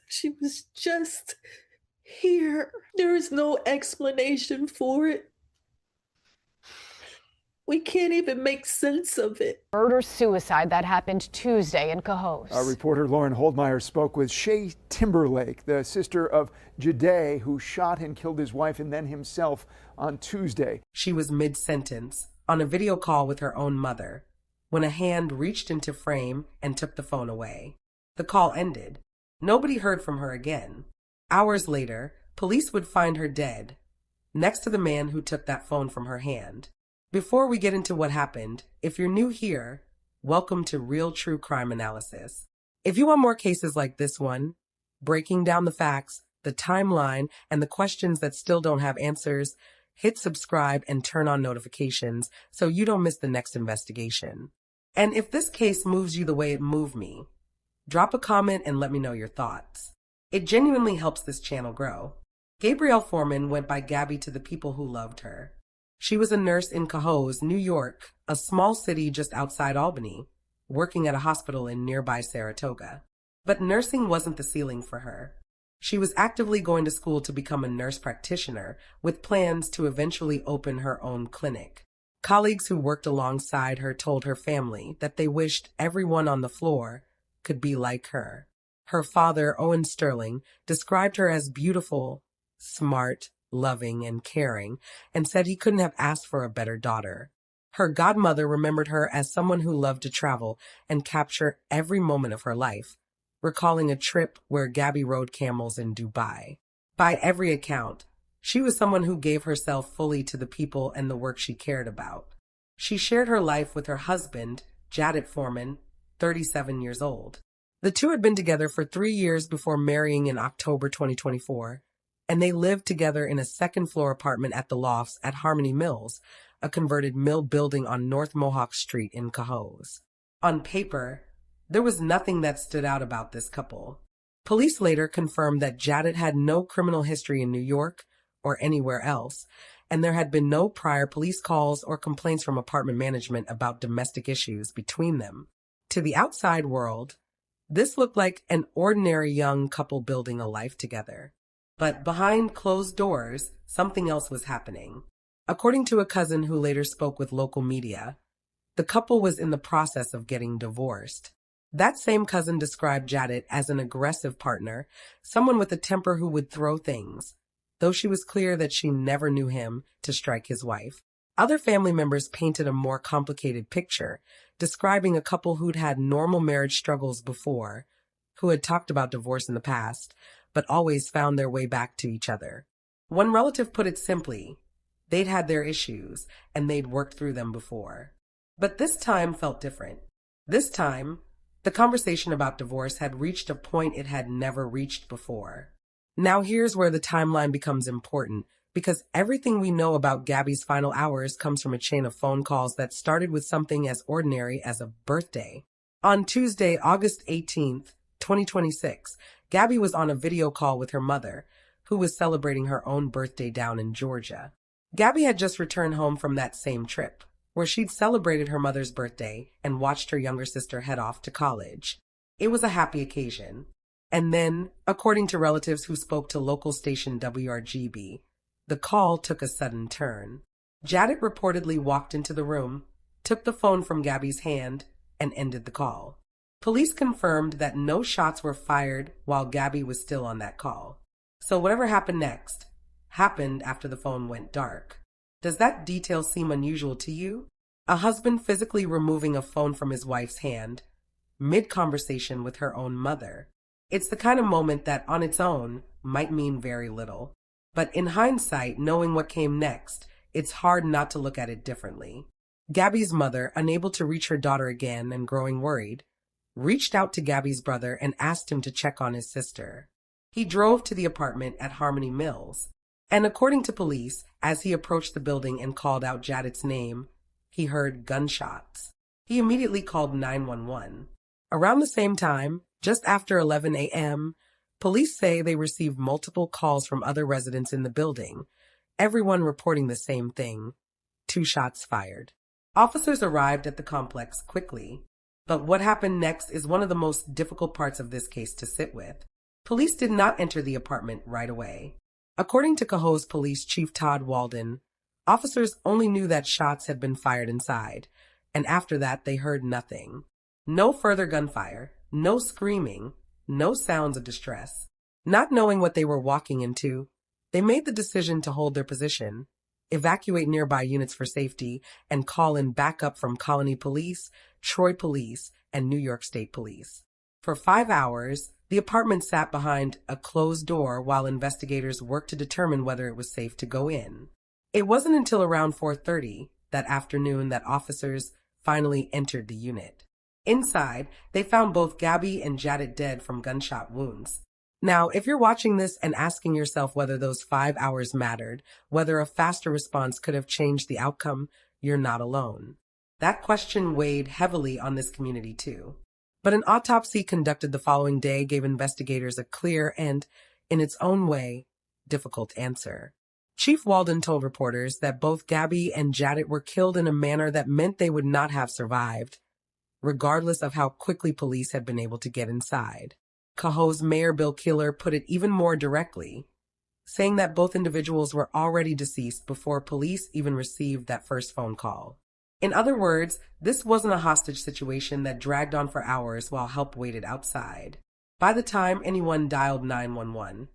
She was just here. There is no explanation for it. We can't even make sense of it. Murder-suicide that happened Tuesday in Cohoes. Our reporter Lauren Holdmeyer spoke with Shay Timberlake, the sister of Jadet, who shot and killed his wife and then himself on Tuesday. She was mid-sentence on a video call with her own mother when a hand reached into frame and took the phone away. The call ended. Nobody heard from her again. Hours later, police would find her dead, next to the man who took that phone from her hand. Before we get into what happened, if you're new here, welcome to Real True Crime Analysis. If you want more cases like this one, breaking down the facts, the timeline, and the questions that still don't have answers, hit subscribe and turn on notifications so you don't miss the next investigation. And if this case moves you the way it moved me, drop a comment and let me know your thoughts. It genuinely helps this channel grow. Gabrielle Forman went by Gabby to the people who loved her. She was a nurse in Cohoes, New York, a small city just outside Albany, working at a hospital in nearby Saratoga. But nursing wasn't the ceiling for her. She was actively going to school to become a nurse practitioner, with plans to eventually open her own clinic. Colleagues who worked alongside her told her family that they wished everyone on the floor could be like her. Her father, Owen Sterling, described her as beautiful, smart, loving, and caring, and said he couldn't have asked for a better daughter. Her godmother remembered her as someone who loved to travel and capture every moment of her life, recalling a trip where Gabby rode camels in Dubai. By every account, she was someone who gave herself fully to the people and the work she cared about. She shared her life with her husband, Jadet Forman, 37 years old. The two had been together for 3 years before marrying in October 2024. And they lived together in a second-floor apartment at the Lofts at Harmony Mills, a converted mill building on North Mohawk Street in Cohoes. On paper, there was nothing that stood out about this couple. Police later confirmed that Jadet had no criminal history in New York or anywhere else, and there had been no prior police calls or complaints from apartment management about domestic issues between them. To the outside world, this looked like an ordinary young couple building a life together. But behind closed doors, something else was happening. According to a cousin who later spoke with local media, the couple was in the process of getting divorced. That same cousin described Jadet as an aggressive partner, someone with a temper who would throw things, though she was clear that she never knew him to strike his wife. Other family members painted a more complicated picture, describing a couple who'd had normal marriage struggles before, who had talked about divorce in the past, but always found their way back to each other. One relative put it simply, they'd had their issues, and they'd worked through them before. But this time felt different. This time, the conversation about divorce had reached a point it had never reached before. Now here's where the timeline becomes important, because everything we know about Gabby's final hours comes from a chain of phone calls that started with something as ordinary as a birthday. On Tuesday, August 18th, 2026, Gabby was on a video call with her mother, who was celebrating her own birthday down in Georgia. Gabby had just returned home from that same trip, where she'd celebrated her mother's birthday and watched her younger sister head off to college. It was a happy occasion. And then, according to relatives who spoke to local station WRGB, the call took a sudden turn. Jadet reportedly walked into the room, took the phone from Gabby's hand, and ended the call. Police confirmed that no shots were fired while Gabby was still on that call. So whatever happened next happened after the phone went dark. Does that detail seem unusual to you? A husband physically removing a phone from his wife's hand, mid-conversation with her own mother. It's the kind of moment that on its own might mean very little. But in hindsight, knowing what came next, it's hard not to look at it differently. Gabby's mother, unable to reach her daughter again and growing worried, reached out to Gabby's brother and asked him to check on his sister. He drove to the apartment at Harmony Mills, and according to police, as he approached the building and called out Jadet's name, he heard gunshots. He immediately called 911. Around the same time, just after 11 a.m., police say they received multiple calls from other residents in the building, everyone reporting the same thing: 2 shots fired. Officers arrived at the complex quickly, but what happened next is one of the most difficult parts of this case to sit with. Police did not enter the apartment right away. According to Cohoes Police Chief Todd Walden, officers only knew that shots had been fired inside, and after that they heard nothing. No further gunfire, no screaming, no sounds of distress. Not knowing what they were walking into, they made the decision to hold their position, evacuate nearby units for safety, and call in backup from Colony Police, Troy Police, and New York State Police. For 5 hours, the apartment sat behind a closed door while investigators worked to determine whether it was safe to go in. It wasn't until around 4:30 that afternoon that officers finally entered the unit. Inside, they found both Gabby and Jadet dead from gunshot wounds. Now, if you're watching this and asking yourself whether those 5 hours mattered, whether a faster response could have changed the outcome, you're not alone. That question weighed heavily on this community too. But an autopsy conducted the following day gave investigators a clear and, in its own way, difficult answer. Chief Walden told reporters that both Gabby and Jadet were killed in a manner that meant they would not have survived, regardless of how quickly police had been able to get inside. Cohoes Mayor Bill Killer put it even more directly, saying that both individuals were already deceased before police even received that first phone call. In other words, this wasn't a hostage situation that dragged on for hours while help waited outside. By the time anyone dialed 911,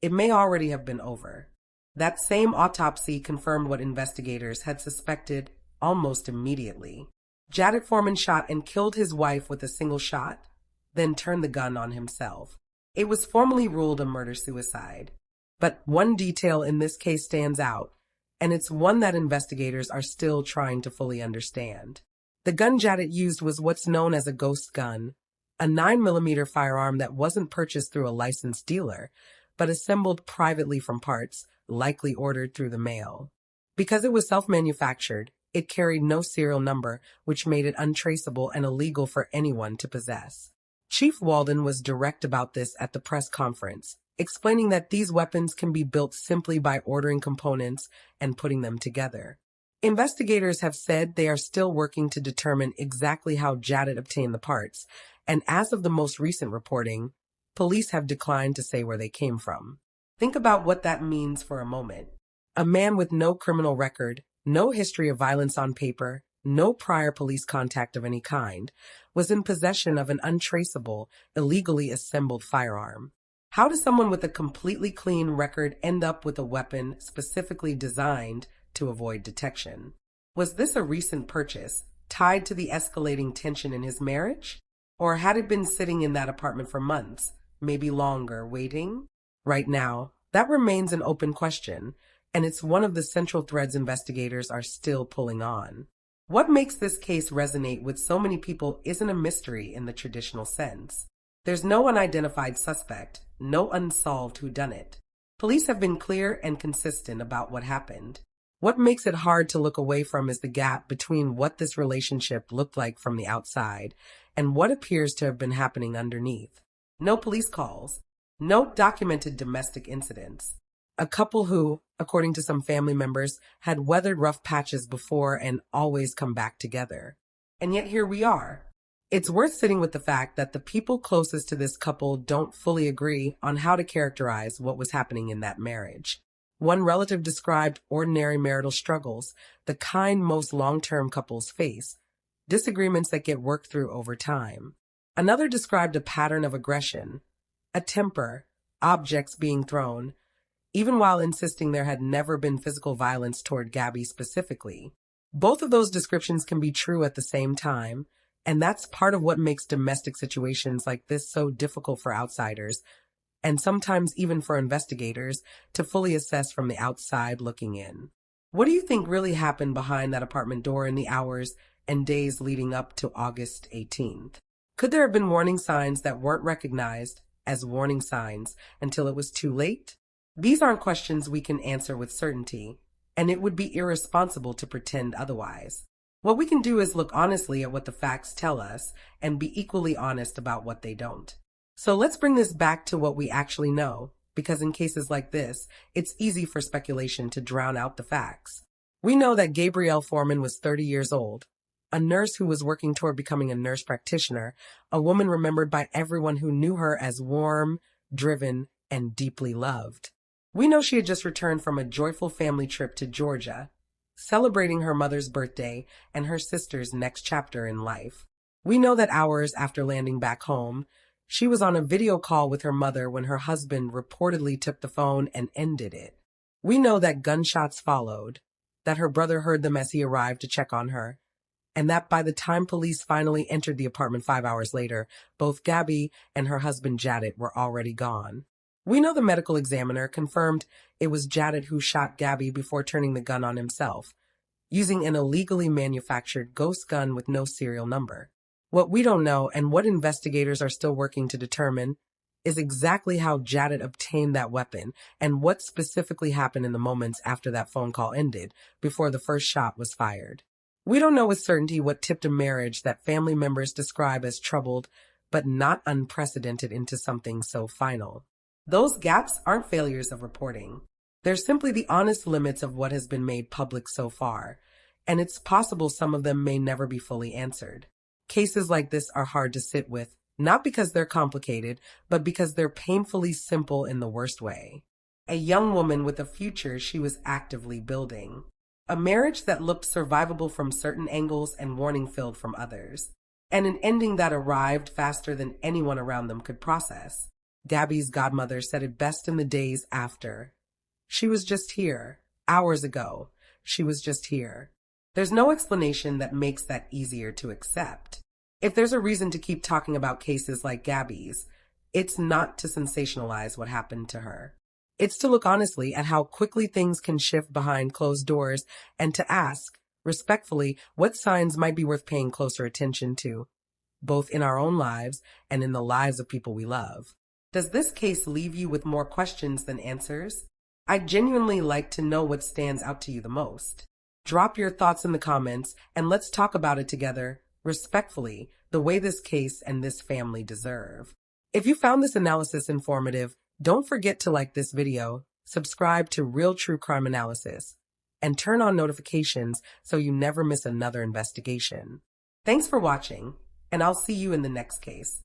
it may already have been over. That same autopsy confirmed what investigators had suspected almost immediately. Jadet Forman shot and killed his wife with a single shot, then turned the gun on himself. It was formally ruled a murder-suicide. But one detail in this case stands out, and it's one that investigators are still trying to fully understand. The gun Jadet used was what's known as a ghost gun, a 9mm firearm that wasn't purchased through a licensed dealer, but assembled privately from parts, likely ordered through the mail. Because it was self-manufactured, it carried no serial number, which made it untraceable and illegal for anyone to possess. Chief Walden was direct about this at the press conference, explaining that these weapons can be built simply by ordering components and putting them together. Investigators have said they are still working to determine exactly how Jadet obtained the parts, and as of the most recent reporting, police have declined to say where they came from. Think about what that means for a moment. A man with no criminal record, no history of violence on paper, no prior police contact of any kind, was in possession of an untraceable, illegally assembled firearm. How does someone with a completely clean record end up with a weapon specifically designed to avoid detection? Was this a recent purchase tied to the escalating tension in his marriage? Or had it been sitting in that apartment for months, maybe longer, waiting? Right now, that remains an open question, and it's one of the central threads investigators are still pulling on. What makes this case resonate with so many people isn't a mystery in the traditional sense. There's no unidentified suspect, no unsolved whodunit. Police have been clear and consistent about what happened. What makes it hard to look away from is the gap between what this relationship looked like from the outside and what appears to have been happening underneath. No police calls, no documented domestic incidents. A couple who, according to some family members, had weathered rough patches before and always come back together. And yet here we are. It's worth sitting with the fact that the people closest to this couple don't fully agree on how to characterize what was happening in that marriage. One relative described ordinary marital struggles, the kind most long-term couples face, disagreements that get worked through over time. Another described a pattern of aggression, a temper, objects being thrown, even while insisting there had never been physical violence toward Gabby specifically. Both of those descriptions can be true at the same time, and that's part of what makes domestic situations like this so difficult for outsiders, and sometimes even for investigators, to fully assess from the outside looking in. What do you think really happened behind that apartment door in the hours and days leading up to August 18th? Could there have been warning signs that weren't recognized as warning signs until it was too late? These aren't questions we can answer with certainty, and it would be irresponsible to pretend otherwise. What we can do is look honestly at what the facts tell us and be equally honest about what they don't. So let's bring this back to what we actually know, because in cases like this, it's easy for speculation to drown out the facts. We know that Gabrielle Forman was 30 years old, a nurse who was working toward becoming a nurse practitioner, a woman remembered by everyone who knew her as warm, driven, and deeply loved. We know she had just returned from a joyful family trip to Georgia, celebrating her mother's birthday and her sister's next chapter in life. We know that hours after landing back home, she was on a video call with her mother when her husband reportedly took the phone and ended it. We know that gunshots followed, that her brother heard them as he arrived to check on her, and that by the time police finally entered the apartment 5 hours later, both Gabby and her husband Jadet were already gone. We know the medical examiner confirmed it was Jadet who shot Gabby before turning the gun on himself, using an illegally manufactured ghost gun with no serial number. What we don't know, and what investigators are still working to determine, is exactly how Jadet obtained that weapon and what specifically happened in the moments after that phone call ended, before the first shot was fired. We don't know with certainty what tipped a marriage that family members describe as troubled, but not unprecedented, into something so final. Those gaps aren't failures of reporting. They're simply the honest limits of what has been made public so far, and it's possible some of them may never be fully answered. Cases like this are hard to sit with, not because they're complicated, but because they're painfully simple in the worst way. A young woman with a future she was actively building. A marriage that looked survivable from certain angles and warning-filled from others. And an ending that arrived faster than anyone around them could process. Gabby's godmother said it best in the days after. She was just here. Hours ago. She was just here. There's no explanation that makes that easier to accept. If there's a reason to keep talking about cases like Gabby's, it's not to sensationalize what happened to her. It's to look honestly at how quickly things can shift behind closed doors and to ask, respectfully, what signs might be worth paying closer attention to, both in our own lives and in the lives of people we love. Does this case leave you with more questions than answers? I'd genuinely like to know what stands out to you the most. Drop your thoughts in the comments and let's talk about it together, respectfully, the way this case and this family deserve. If you found this analysis informative, don't forget to like this video, subscribe to Real True Crime Analysis, and turn on notifications so you never miss another investigation. Thanks for watching, and I'll see you in the next case.